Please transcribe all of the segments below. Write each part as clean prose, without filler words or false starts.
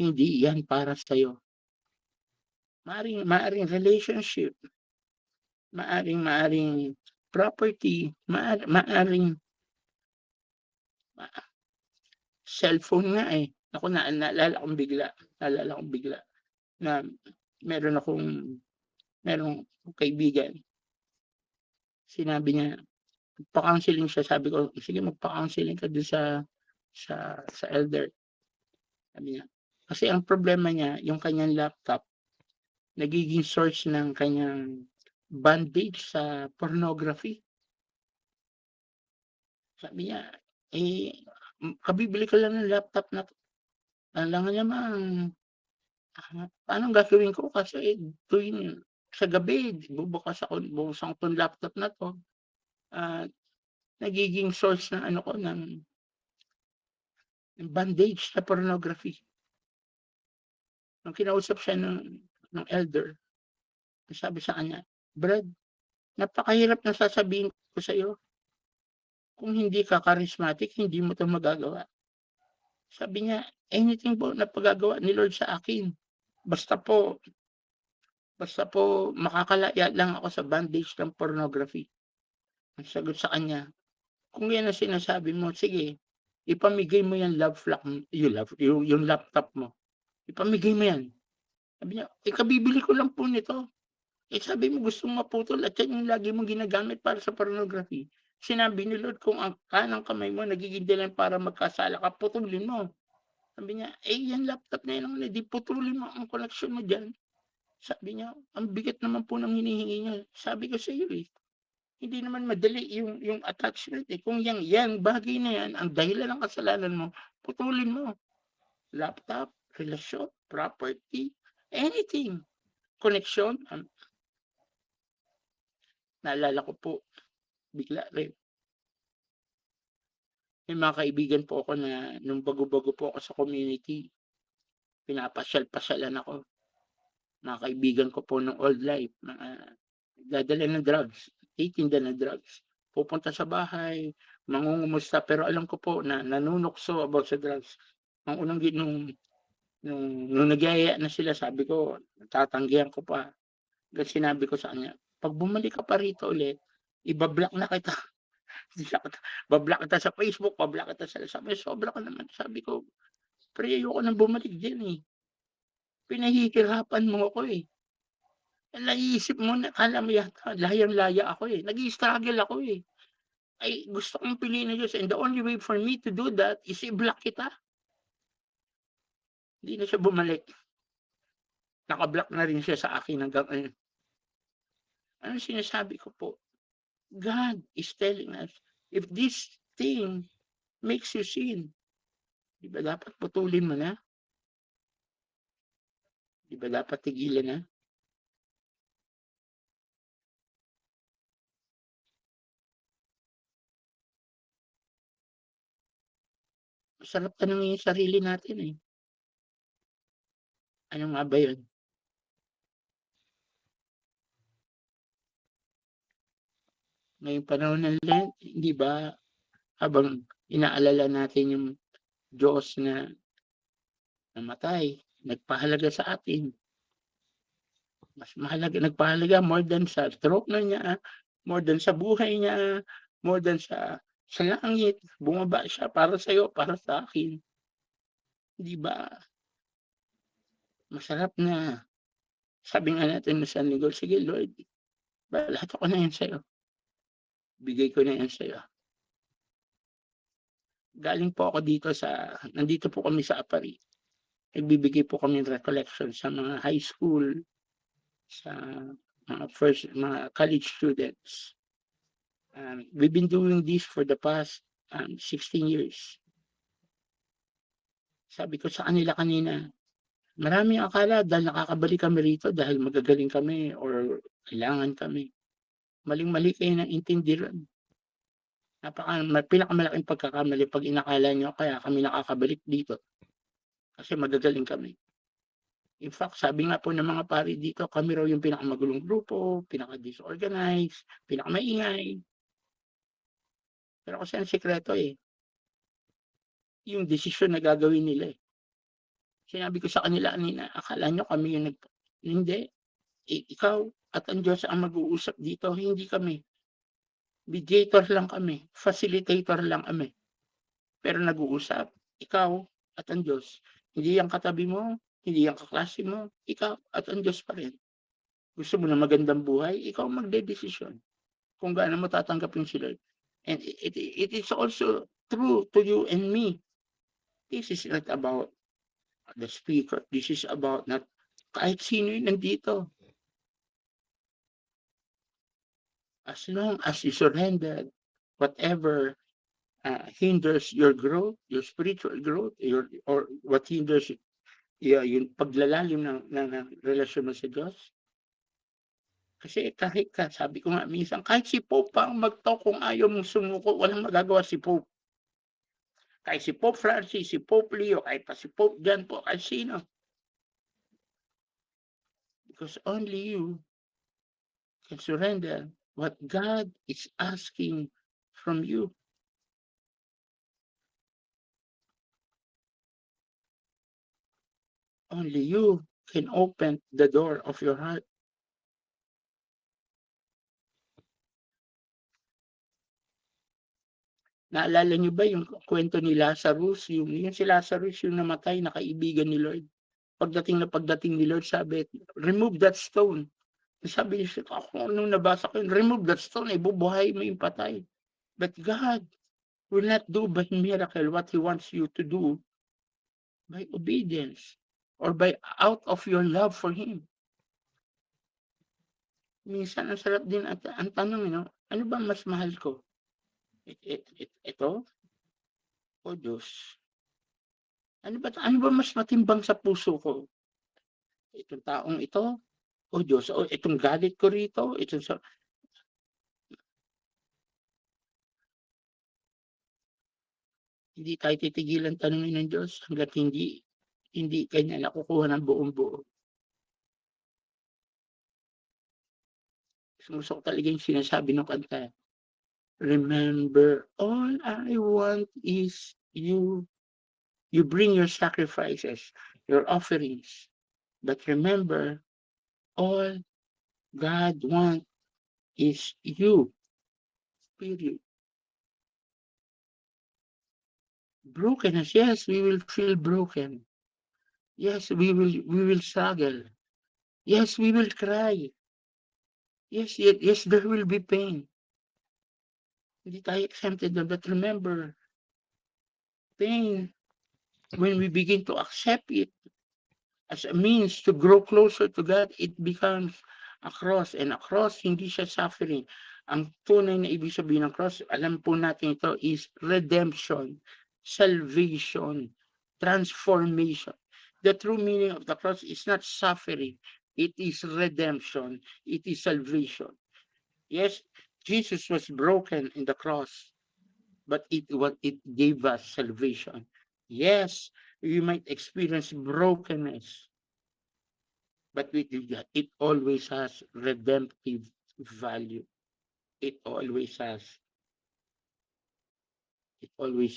hindi yan para sa'yo. Maaaring relationship, maaaring property, maaaring cellphone nga, eh. Naku, naalala kong bigla na meron akong merong kaibigan, sinabi niya magpa-counseling siya, sabi ko, "Sige, magpa-counseling ka dun sa elder." Sabi niya, kasi ang problema niya yung kanyang laptop nagiging source ng kanyang bondage sa pornography. Sabi niya, eh, kabibili ko lang ng laptop na 'to, alangan namang, paanong gagawin ko kasi tuwing sa gabi bubuksan ko 'tong laptop na 'to at nagiging source ng ano ko ng bondage sa pornography. Nung kinausap siya ng elder, sabi sa kanya, "Brad, napakahirap ng sasabihin ko sa'yo. Kung hindi ka charismatic, hindi mo 'to magagawa." Sabi niya, "Anything po na pagagawa ni Lord sa akin, basta po basta po makakalaya lang ako sa bondage ng pornography." Ang sagot sa kanya, "Kung yan ang sinasabi mo, sige, ipamigay mo yang yung laptop mo, ipamigay mo yan." Sabi niya, "Eh, kabibili ko lang po nito. Eh, sabi mo gusto mong maputol at yan yung lagi mong ginagamit para sa pornography. Sinabi ni Lord kung ang kanang kamay mo nagiging dahilan para magkasala ka, putulin mo." Sabi niya, "Eh, yang laptop na yan naman, eh, di putulin mo ang koneksyon mo diyan." Sabi niya, "Ang bigat naman po ng hinihingi niyo." Sabi ko sa iyo, eh, hindi naman madali yung attachment, eh. Kung yang bagay na yan ang dahilan ng kasalanan mo, putulin mo. Laptop, relasyon, property, anything, koneksyon. Naalala ko po bigla rin, may mga kaibigan po ako na nung bago-bago po ako sa community, pinapasyal-pasyalan ako. Mga kaibigan ko po nung old life, mga nagdadala ng drugs, nagtitinda ng drugs. Pupunta sa bahay, mangungumusta, pero alam ko po na nanunukso about sa drugs. Ang unang nung nagyayaya na sila, sabi ko, tatanggihan ko pa. Hanggang sinabi ko sa kanya, "'Pag bumalik ka pa rito ulit, iba-block na kita." Ba-block kita sa Facebook, ba-block kita sabi niya, "Sobra ka naman." Sabi ko, "Pre, ayoko ng bumalik diyan, eh. Pinahihirapan mo ako, eh. Naiisip mo na akala mo yata layang-laya ako, eh. Nag-i-struggle ako, eh. Ay gusto kong piliin ng Diyos and the only way for me to do that is i-block kita." Hindi na siya bumalik. Naka-block na rin siya sa akin hanggang ngayon. Anong sinasabi ko po, God is telling us, if this thing makes you sin, 'di ba dapat putulin mo na? 'Di ba dapat tigilan na? Masarap tanungin yung sarili natin, eh. Ano nga ba yun? Ngayong panahon ng Lent, hindi ba habang inaalala natin yung Diyos na namatay, nagpahalaga sa atin, mas mahalaga nagpahalaga more than sa throne niya, more than sa buhay niya, more than sa langit, bumaba siya para sa'yo, para sa akin. 'Di ba masarap na sabi nga natin na San Miguel, "Sige Lord, lahat ako na yan sa'yo, bigay ko na yan sa'yo." Galing po ako dito nandito po kami sa Apari, nagbibigay po kami ng recollection sa mga high school, sa mga college students. We've been doing this for the past 16 years. Sabi ko sa kanila kanina, maraming akala dahil nakakabalik kami rito dahil magagaling kami or kailangan kami. Maling-mali kayo ng intindi ro'n. Pinakamalaking pagkakamali 'pag inakala niyo kaya kami nakakabalik dito kasi magagaling kami. In fact, sabi nga po ng mga pari dito, kami raw yung pinakamagulong grupo, pinaka-disorganized, pinakamaingay. Pero kasi ang sikreto, eh, yung desisyon na gagawin nila, eh. Sinabi ko sa kanila kanina, akala niyo kami yung hindi. Ikaw at ang Diyos ang mag-uusap dito, hindi kami. Mediator lang kami, facilitator lang kami. Pero nag-uusap, ikaw at ang Diyos. Hindi yang katabi mo, hindi yang kaklase mo, ikaw at ang Diyos pa rin. Gusto mo ng magandang buhay, ikaw ang magdedesisyon kung gaano mo tatanggapin si Lord. And it is also true to you and me. This is not about the speaker. This is about not kahit sino yung nandito. As long as you surrender, whatever hinders your growth, your spiritual growth, or what hinders yung paglalalim ng relasyon mo sa Diyos. Kasi kahit sabi ko nga minsan, kahit si Pope pa ang mag-talk, kung ayaw mong sumuko, walang magagawa si Pope. Kahit si Pope Francis, si Pope Leo, kahit pa si Pope John po, kahit sino. Because only you can surrender what God is asking from you. Only you can open the door of your heart. Naalala niyo ba yung kwento ni Lazarus? Yung si Lazarus yung namatay na kaibigan ni Lord. Pagdating ni Lord, sabi, remove that stone. Sabi niya, ako nung nabasa ko yun, remove that stone, ibubuhay mo yung patay. But God will not do by miracle what He wants you to do by obedience or by out of your love for Him. Minsan, ang sarap din ang tanong, ano ba mas mahal ko? Ito? O Diyos? Ano ba mas matimbang sa puso ko? Itong taong ito? O Diyos? O itong galit ko rito? Hindi tayo titigilan tanungin ng Diyos hangga't hindi kanya nakukuha ng buong buo. Gusto ko talaga yung sinasabi ng kanta. Remember, all I want is you. You bring your sacrifices, your offerings. But remember, all God wants is you. Period. Brokenness, yes, we will feel broken. Yes, we will struggle. Yes, we will cry. Yes, there will be pain. Hindi tayo exempted doon. But remember, pain, when we begin to accept it as a means to grow closer to God, it becomes a cross. And a cross, hindi siya suffering. Ang tunay na ibig sabihin ng cross, alam po natin ito, is redemption, salvation, transformation. The true meaning of the cross is not suffering. It is redemption. It is salvation. Yes, Jesus was broken in the cross, but it gave us salvation. Yes, you might experience brokenness, but it always has redemptive value. It always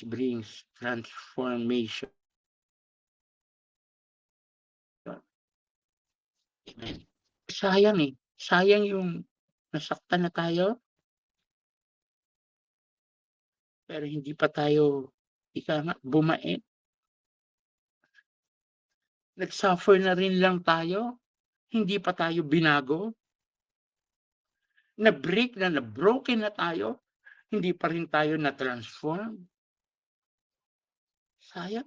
brings transformation. Amen. Sayang yung nasaktan na tayo, pero hindi pa tayo bumait. Nag-suffer na rin lang tayo, hindi pa tayo binago. Na-broken na tayo, hindi pa rin tayo na-transform. Sayang